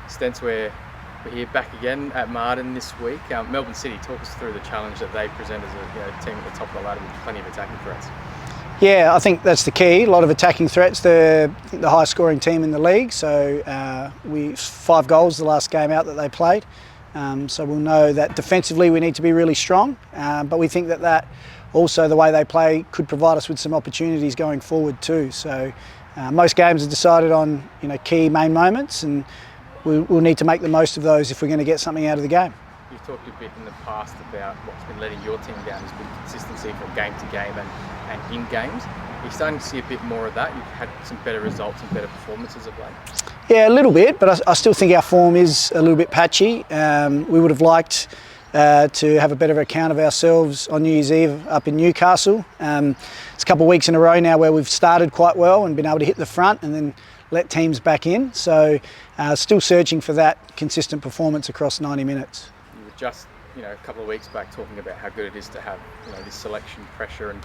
Stents, we're here back again at Martin this week. Melbourne City, talk us through the challenge that they present as a team at the top of the ladder with plenty of attacking threats. Yeah, I think that's the key. A lot of attacking threats. They're the highest scoring team in the league. So we 5 goals the last game out that they played. So we'll know that defensively we need to be really strong. But we think that also the way they play could provide us with some opportunities going forward too. So most games are decided on key main moments, and we'll need to make the most of those if we're going to get something out of the game. You've talked a bit in the past about what's been letting your team down has been consistency from game to game and in games. You're starting to see a bit more of that. You've had some better results and better performances of late. Yeah, a little bit, but I still think our form is a little bit patchy. We would have liked to have a better account of ourselves on New Year's Eve up in Newcastle. It's a couple of weeks in a row now where we've started quite well and been able to hit the front and then let teams back in. So still searching for that consistent performance across 90 minutes. You were just a couple of weeks back talking about how good it is to have this selection pressure and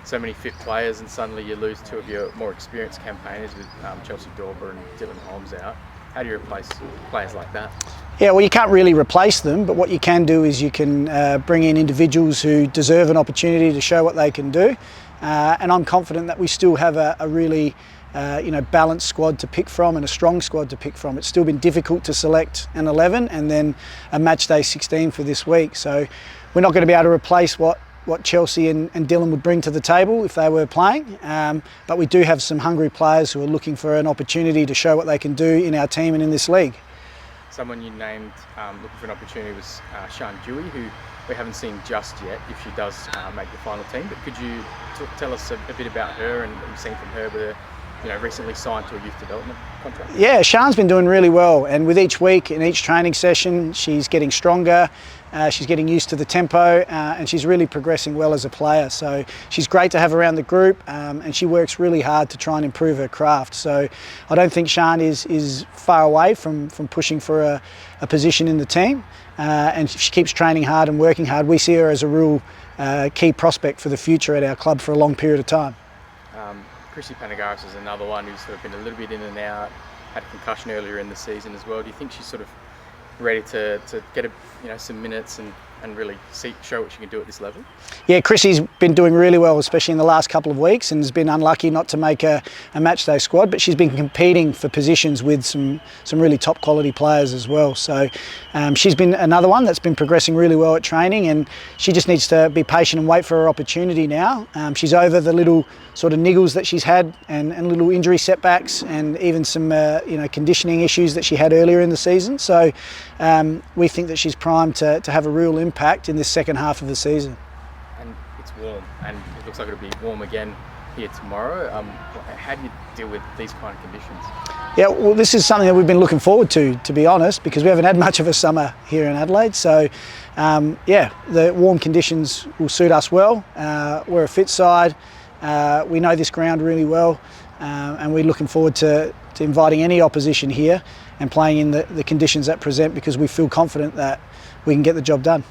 so many fit players, and suddenly you lose 2 of your more experienced campaigners with Chelsea Dorber and Dylan Holmes out. How do you replace players like that? Yeah, well, you can't really replace them, but what you can do is you can bring in individuals who deserve an opportunity to show what they can do. And I'm confident that we still have a really balanced squad to pick from and a strong squad to pick from. It's still been difficult to select an 11 and then a match day 16 for this week. So we're not going to be able to replace what Chelsea and Dylan would bring to the table if they were playing. But we do have some hungry players who are looking for an opportunity to show what they can do in our team and in this league. Someone you named looking for an opportunity was Sian Dewey, who we haven't seen just yet if she does make the final team. But could you tell us a bit about her and what you've seen from her with her recently signed to a youth development contract? Yeah, Sian's been doing really well, and with each week in each training session she's getting stronger, she's getting used to the tempo, and she's really progressing well as a player. So she's great to have around the group, and she works really hard to try and improve her craft. So I don't think Sian is far away from pushing for a position in the team, and if she keeps training hard and working hard, we see her as a real key prospect for the future at our club for a long period of time. Chrissy Panagaris is another one who's sort of been a little bit in and out, had a concussion earlier in the season as well. Do you think she's sort of ready to get some minutes and really show what she can do at this level? Yeah, Chrissy's been doing really well, especially in the last couple of weeks, and has been unlucky not to make a match day squad, but she's been competing for positions with some really top quality players as well. So she's been another one that's been progressing really well at training, and she just needs to be patient and wait for her opportunity now. She's over the little sort of niggles that she's had and little injury setbacks, and even some conditioning issues that she had earlier in the season. So we think that she's primed to have a real impact in this second half of the season. And it's warm, and it looks like it'll be warm again here tomorrow. How do you deal with these kind of conditions? Yeah, well, this is something that we've been looking forward to be honest, because we haven't had much of a summer here in Adelaide. So the warm conditions will suit us well. We're a fit side. We know this ground really well, and we're looking forward to inviting any opposition here and playing in the conditions that present, because we feel confident that we can get the job done.